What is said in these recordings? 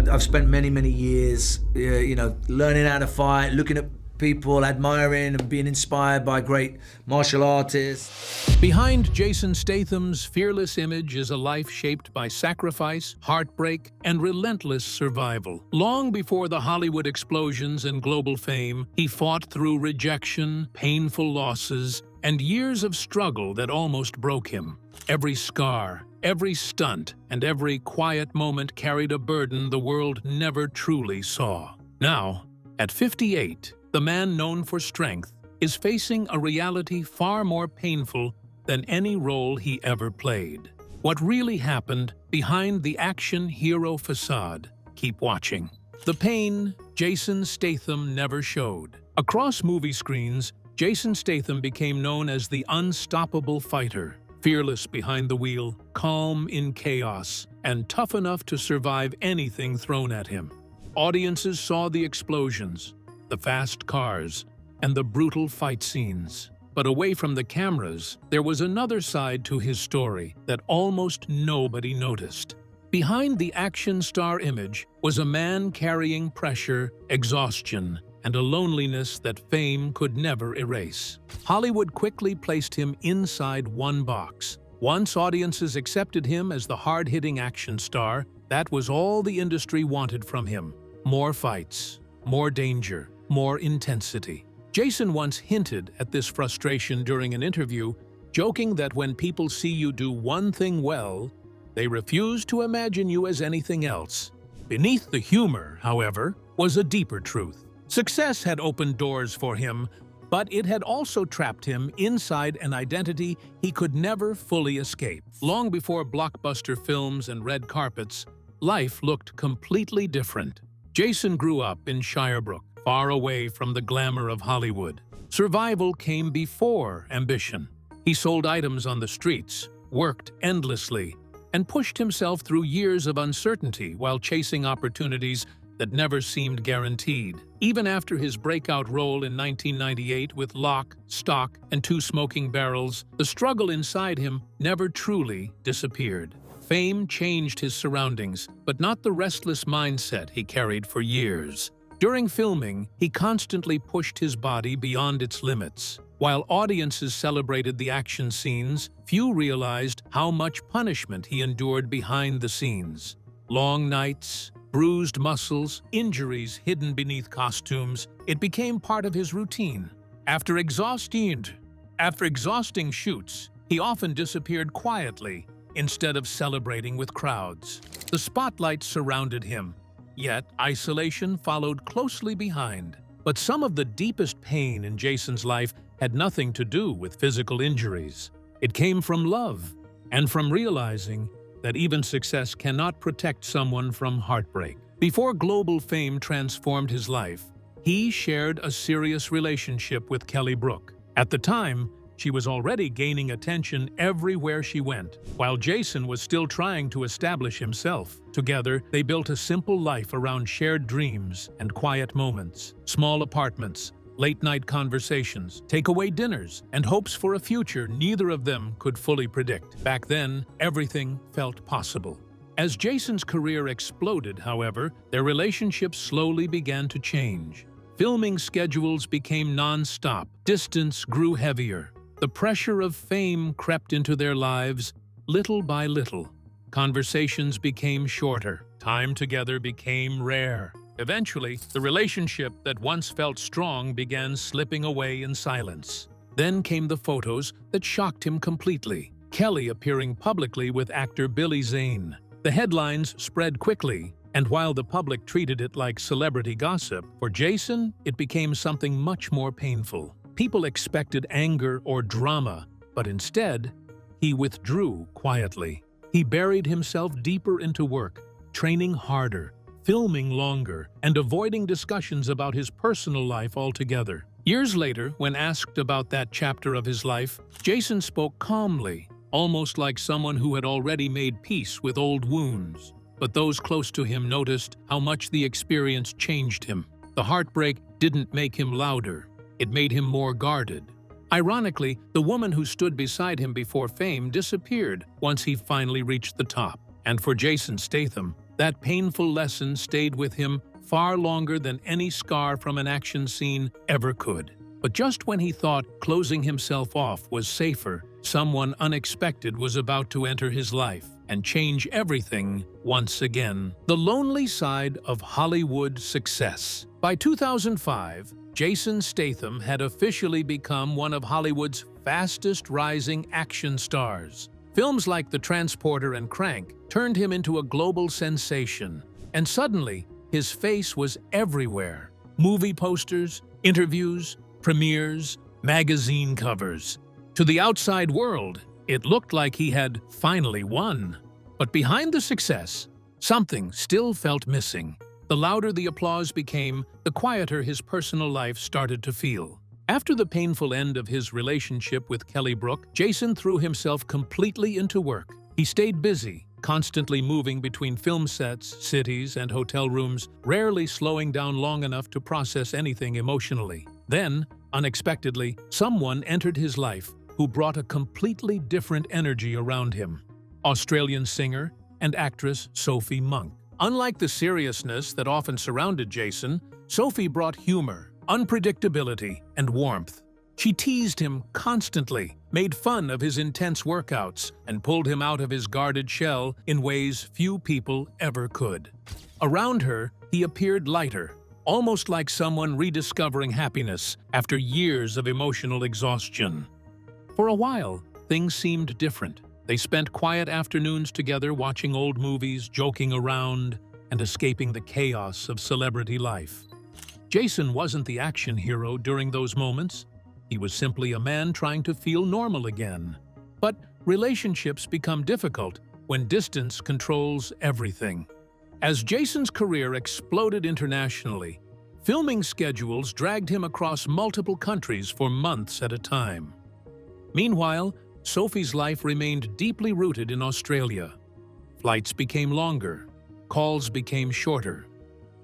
I've spent many, many years, learning how to fight, looking at people, admiring and being inspired by great martial artists. Behind Jason Statham's fearless image is a life shaped by sacrifice, heartbreak, and relentless survival. Long before the Hollywood explosions and global fame, he fought through rejection, painful losses, and years of struggle that almost broke him. Every scar, every stunt, and every quiet moment carried a burden the world never truly saw. Now, at 58, the man known for strength is facing a reality far more painful than any role he ever played. What really happened behind the action hero facade? Keep watching. The pain Jason Statham never showed. Across movie screens, Jason Statham became known as the unstoppable fighter, fearless behind the wheel, calm in chaos, and tough enough to survive anything thrown at him. Audiences saw the explosions, the fast cars, and the brutal fight scenes. But away from the cameras, there was another side to his story that almost nobody noticed. Behind the action star image was a man carrying pressure, exhaustion, and a loneliness that fame could never erase. Hollywood quickly placed him inside one box. Once audiences accepted him as the hard-hitting action star, that was all the industry wanted from him. More fights, more danger, more intensity. Jason once hinted at this frustration during an interview, joking that when people see you do one thing well, they refuse to imagine you as anything else. Beneath the humor, however, was a deeper truth. Success had opened doors for him, but it had also trapped him inside an identity he could never fully escape. Long before blockbuster films and red carpets, life looked completely different. Jason grew up in Shirebrook, far away from the glamour of Hollywood. Survival came before ambition. He sold items on the streets, worked endlessly, and pushed himself through years of uncertainty while chasing opportunities that never seemed guaranteed. Even after his breakout role in 1998 with Lock, Stock, and Two Smoking Barrels, the struggle inside him never truly disappeared. Fame changed his surroundings, but not the restless mindset he carried for years. During filming, he constantly pushed his body beyond its limits. While audiences celebrated the action scenes, few realized how much punishment he endured behind the scenes. Long nights, bruised muscles, injuries hidden beneath costumes, it became part of his routine. After exhausting shoots, he often disappeared quietly instead of celebrating with crowds. The spotlight surrounded him, yet isolation followed closely behind. But some of the deepest pain in Jason's life had nothing to do with physical injuries. It came from love and from realizing that even success cannot protect someone from heartbreak. Before global fame transformed his life, he shared a serious relationship with Kelly Brook. At the time, she was already gaining attention everywhere she went, while Jason was still trying to establish himself. Together, they built a simple life around shared dreams and quiet moments. Small apartments, late-night conversations, takeaway dinners, and hopes for a future neither of them could fully predict. Back then, everything felt possible. As Jason's career exploded, however, their relationship slowly began to change. Filming schedules became non-stop. Distance grew heavier. The pressure of fame crept into their lives, little by little. Conversations became shorter. Time together became rare. Eventually, the relationship that once felt strong began slipping away in silence. Then came the photos that shocked him completely. Kelly appearing publicly with actor Billy Zane. The headlines spread quickly, and while the public treated it like celebrity gossip, for Jason, it became something much more painful. People expected anger or drama, but instead, he withdrew quietly. He buried himself deeper into work, training harder, filming longer, and avoiding discussions about his personal life altogether. Years later, when asked about that chapter of his life, Jason spoke calmly, almost like someone who had already made peace with old wounds. But those close to him noticed how much the experience changed him. The heartbreak didn't make him louder. It made him more guarded. Ironically, the woman who stood beside him before fame disappeared once he finally reached the top. And for Jason Statham, That painful lesson stayed with him far longer than any scar from an action scene ever could. But just when he thought closing himself off was safer, someone unexpected was about to enter his life and change everything once again. The lonely side of Hollywood success. By 2005, Jason Statham had officially become one of Hollywood's fastest-rising action stars. Films like The Transporter and Crank turned him into a global sensation, and suddenly, his face was everywhere. Movie posters, interviews, premieres, magazine covers. To the outside world, it looked like he had finally won. But behind the success, something still felt missing. The louder the applause became, the quieter his personal life started to feel. After the painful end of his relationship with Kelly Brook, Jason threw himself completely into work. He stayed busy, constantly moving between film sets, cities, and hotel rooms, rarely slowing down long enough to process anything emotionally. Then, unexpectedly, someone entered his life who brought a completely different energy around him. Australian singer and actress Sophie Monk. Unlike the seriousness that often surrounded Jason, Sophie brought humor, unpredictability, and warmth. She teased him constantly, made fun of his intense workouts, and pulled him out of his guarded shell in ways few people ever could. Around her, he appeared lighter, almost like someone rediscovering happiness after years of emotional exhaustion. For a while, things seemed different. They spent quiet afternoons together watching old movies, joking around, and escaping the chaos of celebrity life. Jason wasn't the action hero during those moments. He was simply a man trying to feel normal again. But relationships become difficult when distance controls everything. As Jason's career exploded internationally, filming schedules dragged him across multiple countries for months at a time. Meanwhile, Sophie's life remained deeply rooted in Australia. Flights became longer, calls became shorter.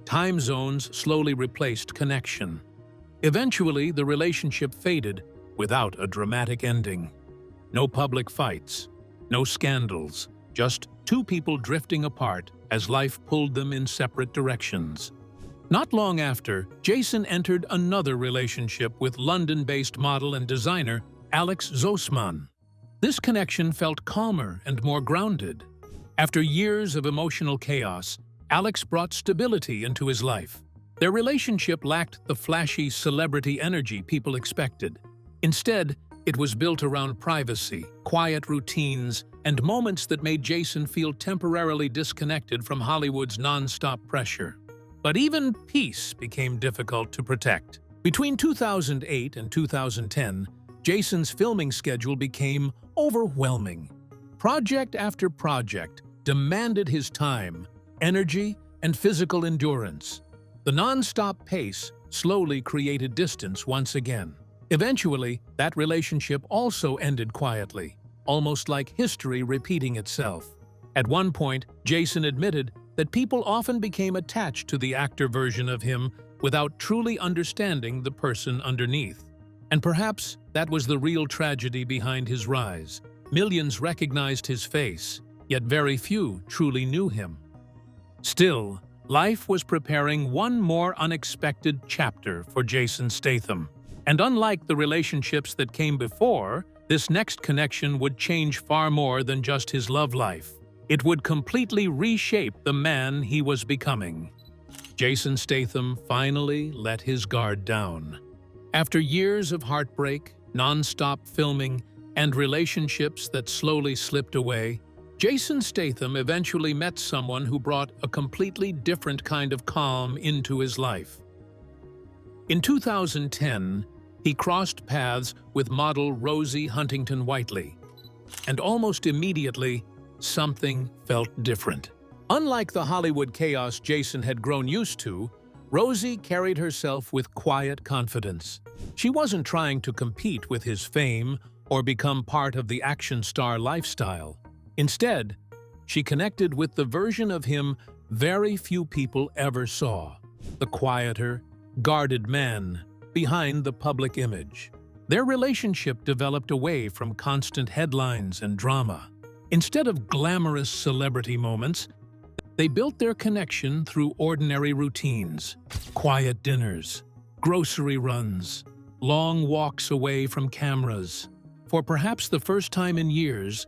Time zones slowly replaced connection. Eventually, the relationship faded without a dramatic ending. No public fights, no scandals, just two people drifting apart as life pulled them in separate directions. Not long after, Jason entered another relationship with London-based model and designer Alex Zosman. This connection felt calmer and more grounded. After years of emotional chaos, Alex brought stability into his life. Their relationship lacked the flashy celebrity energy people expected. Instead, it was built around privacy, quiet routines, and moments that made Jason feel temporarily disconnected from Hollywood's non-stop pressure. But even peace became difficult to protect. Between 2008 and 2010, Jason's filming schedule became overwhelming. Project after project demanded his time, energy, and physical endurance. The non-stop pace slowly created distance once again. Eventually, that relationship also ended quietly, almost like history repeating itself. At one point, Jason admitted that people often became attached to the actor version of him without truly understanding the person underneath. And perhaps that was the real tragedy behind his rise. Millions recognized his face, yet very few truly knew him. Still, life was preparing one more unexpected chapter for Jason Statham. And unlike the relationships that came before, this next connection would change far more than just his love life. It would completely reshape the man he was becoming. Jason Statham finally let his guard down. After years of heartbreak, non-stop filming, and relationships that slowly slipped away, Jason Statham eventually met someone who brought a completely different kind of calm into his life. In 2010, he crossed paths with model Rosie Huntington-Whiteley, and almost immediately, something felt different. Unlike the Hollywood chaos Jason had grown used to, Rosie carried herself with quiet confidence. She wasn't trying to compete with his fame or become part of the action star lifestyle. Instead, she connected with the version of him very few people ever saw, the quieter, guarded man behind the public image. Their relationship developed away from constant headlines and drama. Instead of glamorous celebrity moments, They built their connection through ordinary routines, quiet dinners, grocery runs, long walks away from cameras. For perhaps the first time in years,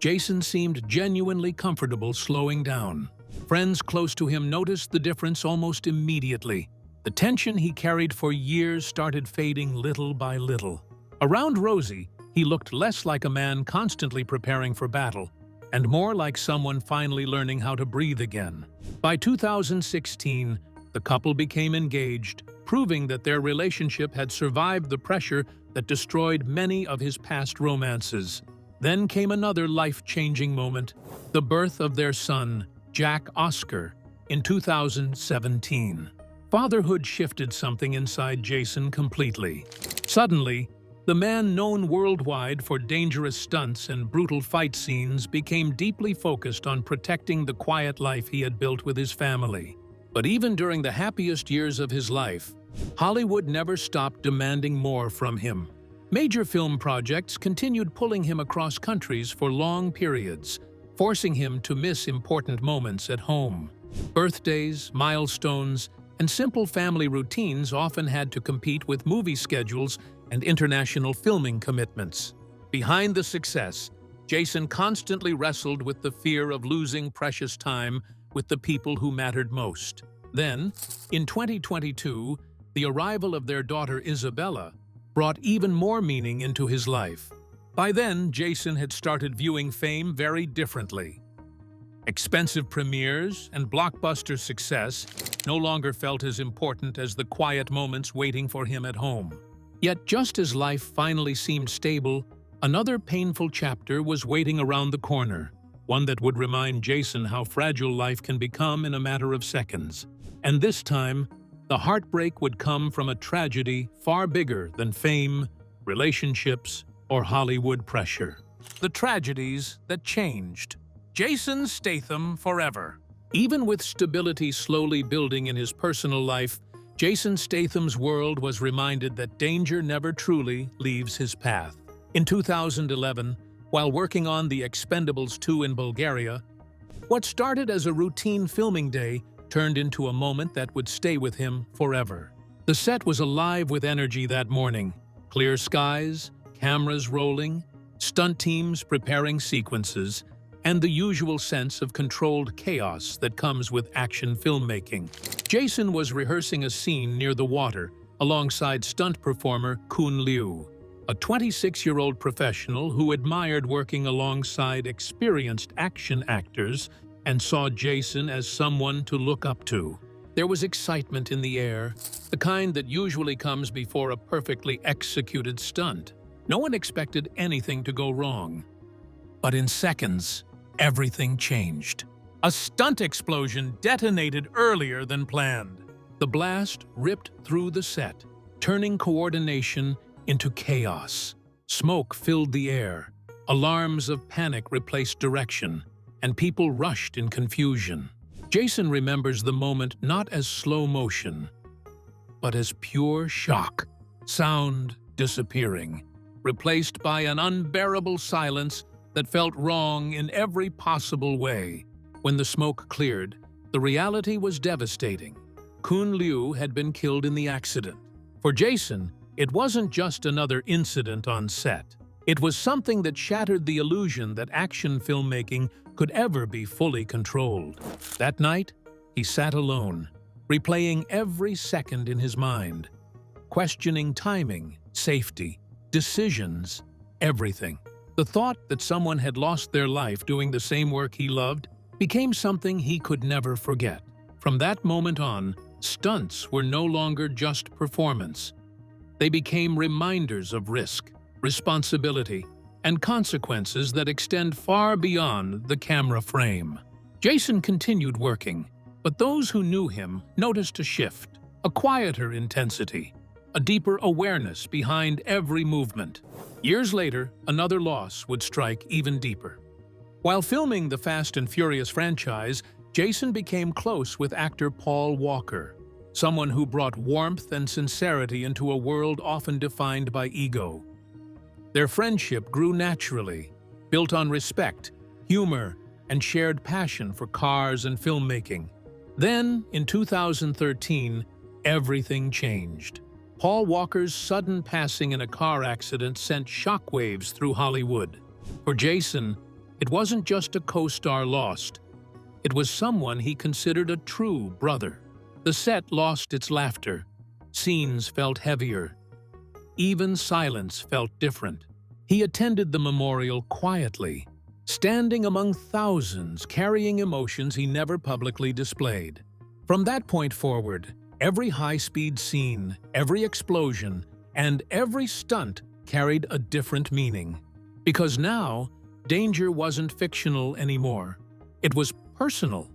Jason seemed genuinely comfortable slowing down. Friends close to him noticed the difference almost immediately. The tension he carried for years started fading little by little. Around Rosie, he looked less like a man constantly preparing for battle, and more like someone finally learning how to breathe again. By 2016, the couple became engaged, proving that their relationship had survived the pressure that destroyed many of his past romances. Then came another life-changing moment, the birth of their son, Jack Oscar, in 2017. Fatherhood shifted something inside Jason completely. Suddenly, the man known worldwide for dangerous stunts and brutal fight scenes became deeply focused on protecting the quiet life he had built with his family. But even during the happiest years of his life, Hollywood never stopped demanding more from him. Major film projects continued pulling him across countries for long periods, forcing him to miss important moments at home. Birthdays, milestones, and simple family routines often had to compete with movie schedules and international filming commitments. Behind the success, Jason constantly wrestled with the fear of losing precious time with the people who mattered most. Then, in 2022, the arrival of their daughter Isabella brought even more meaning into his life. By then, Jason had started viewing fame very differently. Expensive premieres and blockbuster success no longer felt as important as the quiet moments waiting for him at home. Yet just as life finally seemed stable, another painful chapter was waiting around the corner, one that would remind Jason how fragile life can become in a matter of seconds. And this time, the heartbreak would come from a tragedy far bigger than fame, relationships, or Hollywood pressure. The tragedies that changed Jason Statham forever. Even with stability slowly building in his personal life, Jason Statham's world was reminded that danger never truly leaves his path. In 2011, while working on The Expendables 2 in Bulgaria, what started as a routine filming day turned into a moment that would stay with him forever. The set was alive with energy that morning. Clear skies, cameras rolling, stunt teams preparing sequences, and the usual sense of controlled chaos that comes with action filmmaking. Jason was rehearsing a scene near the water alongside stunt performer Kun Liu, a 26-year-old professional who admired working alongside experienced action actors and saw Jason as someone to look up to. There was excitement in the air, the kind that usually comes before a perfectly executed stunt. No one expected anything to go wrong. But in seconds, everything changed. A stunt explosion detonated earlier than planned. The blast ripped through the set, turning coordination into chaos. Smoke filled the air, alarms of panic replaced direction, and people rushed in confusion. Jason remembers the moment not as slow motion, but as pure shock. Sound disappearing, replaced by an unbearable silence that felt wrong in every possible way. When the smoke cleared, the reality was devastating. Kun Liu had been killed in the accident. For Jason, it wasn't just another incident on set. It was something that shattered the illusion that action filmmaking could ever be fully controlled. That night, he sat alone, replaying every second in his mind, questioning timing, safety, decisions, everything. The thought that someone had lost their life doing the same work he loved became something he could never forget. From that moment on, stunts were no longer just performance. They became reminders of risk, responsibility, and consequences that extend far beyond the camera frame. Jason continued working, but those who knew him noticed a shift, a quieter intensity, a deeper awareness behind every movement. Years later, another loss would strike even deeper. While filming the Fast and Furious franchise, Jason became close with actor Paul Walker, someone who brought warmth and sincerity into a world often defined by ego. Their friendship grew naturally, built on respect, humor, and shared passion for cars and filmmaking. Then, in 2013, everything changed. Paul Walker's sudden passing in a car accident sent shockwaves through Hollywood. For Jason, it wasn't just a co-star lost. It was someone he considered a true brother. The set lost its laughter. Scenes felt heavier. Even silence felt different. He attended the memorial quietly, standing among thousands, carrying emotions he never publicly displayed. From that point forward, every high-speed scene, every explosion, and every stunt carried a different meaning. Because now, danger wasn't fictional anymore. It was personal.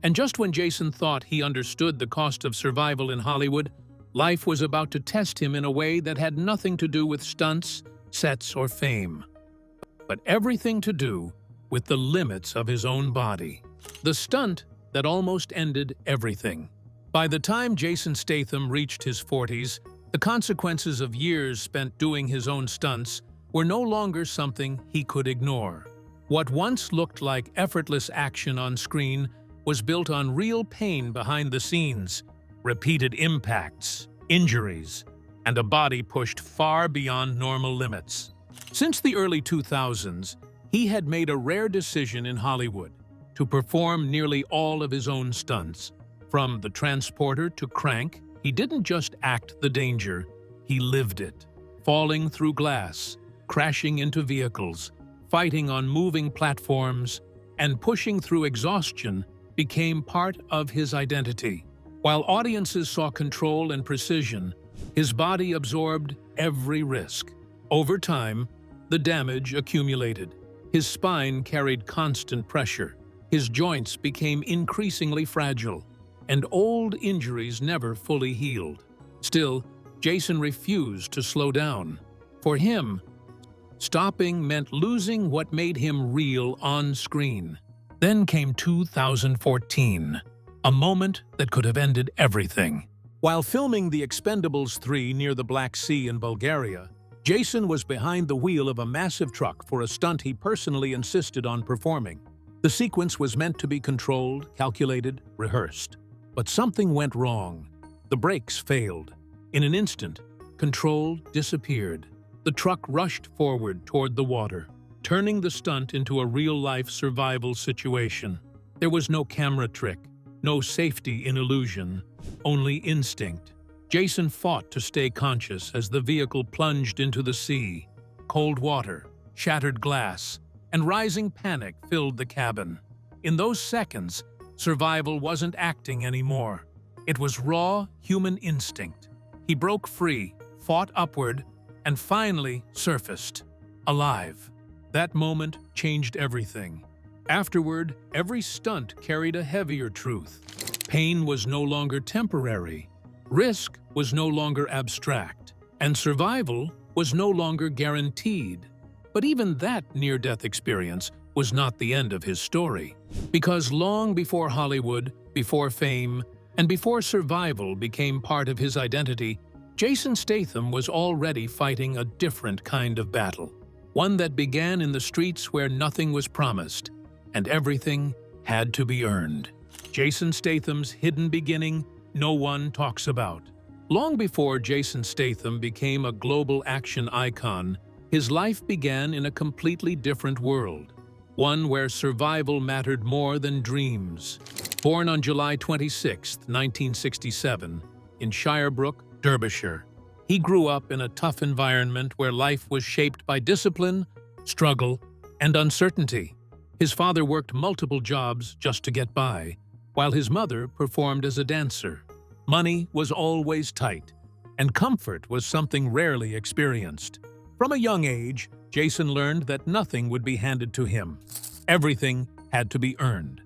And just when Jason thought he understood the cost of survival in Hollywood, life was about to test him in a way that had nothing to do with stunts, sets, or fame, but everything to do with the limits of his own body. The stunt that almost ended everything. By the time Jason Statham reached his 40s, the consequences of years spent doing his own stunts were no longer something he could ignore. What once looked like effortless action on screen was built on real pain behind the scenes, repeated impacts, injuries, and a body pushed far beyond normal limits. Since the early 2000s, he had made a rare decision in Hollywood to perform nearly all of his own stunts. From The Transporter to Crank, he didn't just act the danger, he lived it. Falling through glass, crashing into vehicles, fighting on moving platforms, and pushing through exhaustion became part of his identity. While audiences saw control and precision, his body absorbed every risk. Over time, the damage accumulated. His spine carried constant pressure. His joints became increasingly fragile, and old injuries never fully healed. Still, Jason refused to slow down. For him, stopping meant losing what made him real on screen. Then came 2014, a moment that could have ended everything. While filming The Expendables 3 near the Black Sea in Bulgaria, Jason was behind the wheel of a massive truck for a stunt he personally insisted on performing. The sequence was meant to be controlled, calculated, rehearsed. But something went wrong. The brakes failed. In an instant, control disappeared. The truck rushed forward toward the water, turning the stunt into a real-life survival situation. There was no camera trick, no safety in illusion, only instinct. Jason fought to stay conscious as the vehicle plunged into the sea. Cold water, shattered glass, and rising panic filled the cabin. In those seconds, survival wasn't acting anymore. It was raw human instinct. He broke free, fought upward, and finally surfaced, alive. That moment changed everything. Afterward, every stunt carried a heavier truth. Pain was no longer temporary. Risk was no longer abstract, and survival was no longer guaranteed. But even that near-death experience was not the end of his story. Because long before Hollywood, before fame, and before survival became part of his identity, Jason Statham was already fighting a different kind of battle. One that began in the streets where nothing was promised, and everything had to be earned. Jason Statham's hidden beginning no one talks about. Long before Jason Statham became a global action icon, his life began in a completely different world, one where survival mattered more than dreams. Born on July 26, 1967, in Shirebrook, Derbyshire, he grew up in a tough environment where life was shaped by discipline, struggle, and uncertainty. His father worked multiple jobs just to get by, while his mother performed as a dancer. Money was always tight, and comfort was something rarely experienced. From a young age, Jason learned that nothing would be handed to him. Everything had to be earned.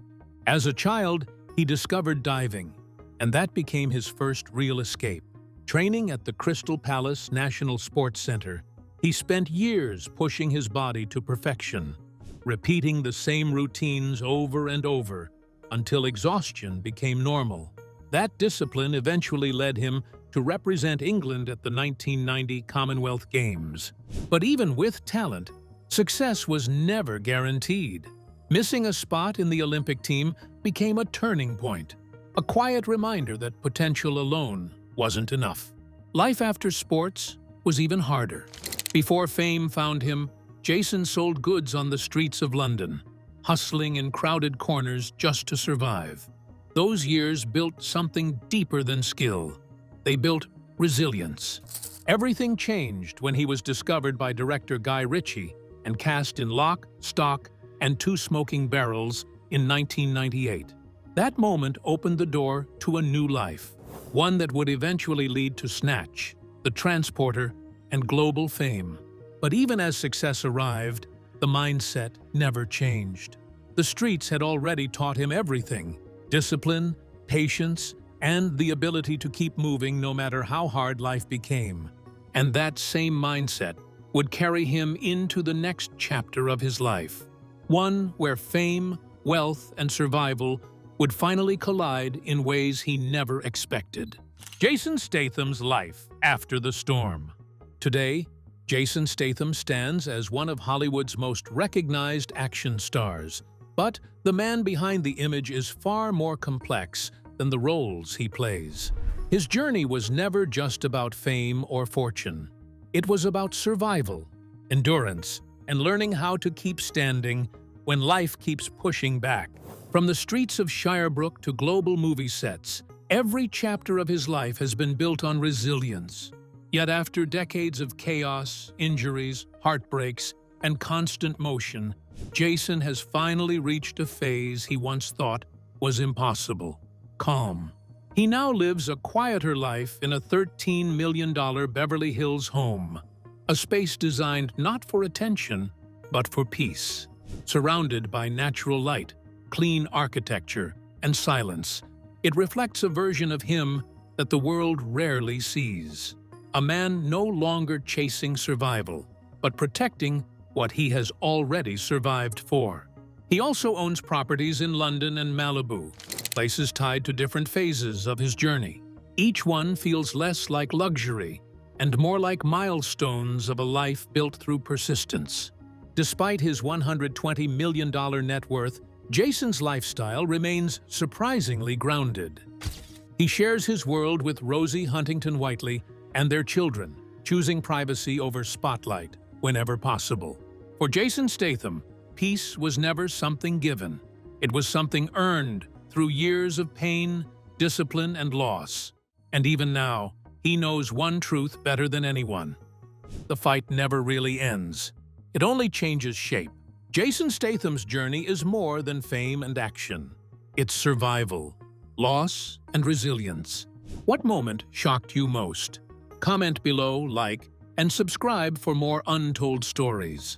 As a child, he discovered diving, and that became his first real escape. Training at the Crystal Palace National Sports Center, he spent years pushing his body to perfection, repeating the same routines over and over until exhaustion became normal. That discipline eventually led him to represent England at the 1990 Commonwealth Games. But even with talent, success was never guaranteed. Missing a spot in the Olympic team became a turning point, a quiet reminder that potential alone wasn't enough. Life after sports was even harder. Before fame found him, Jason sold goods on the streets of London, hustling in crowded corners just to survive. Those years built something deeper than skill. They built resilience. Everything changed when he was discovered by director Guy Ritchie and cast in Lock, Stock, and Two Smoking Barrels in 1998. That moment opened the door to a new life, one that would eventually lead to Snatch, The Transporter, and global fame. But even as success arrived, the mindset never changed. The streets had already taught him everything: discipline, patience, and the ability to keep moving no matter how hard life became. And that same mindset would carry him into the next chapter of his life, one where fame, wealth, and survival would finally collide in ways he never expected. Jason Statham's life after the storm. Today, Jason Statham stands as one of Hollywood's most recognized action stars. But the man behind the image is far more complex than the roles he plays. His journey was never just about fame or fortune. It was about survival, endurance, and learning how to keep standing when life keeps pushing back. From the streets of Shirebrook to global movie sets, every chapter of his life has been built on resilience. Yet after decades of chaos, injuries, heartbreaks, and constant motion, Jason has finally reached a phase he once thought was impossible: calm. He now lives a quieter life in a $13 million Beverly Hills home, a space designed not for attention, but for peace. Surrounded by natural light, clean architecture, and silence, it reflects a version of him that the world rarely sees. A man no longer chasing survival, but protecting what he has already survived for. He also owns properties in London and Malibu, places tied to different phases of his journey. Each one feels less like luxury and more like milestones of a life built through persistence. Despite his $120 million net worth, Jason's lifestyle remains surprisingly grounded. He shares his world with Rosie Huntington-Whiteley and their children, choosing privacy over spotlight whenever possible. For Jason Statham, peace was never something given. It was something earned through years of pain, discipline, and loss. And even now, he knows one truth better than anyone: the fight never really ends. It only changes shape. Jason Statham's journey is more than fame and action. It's survival, loss, and resilience. What moment shocked you most? Comment below, like, and subscribe for more untold stories.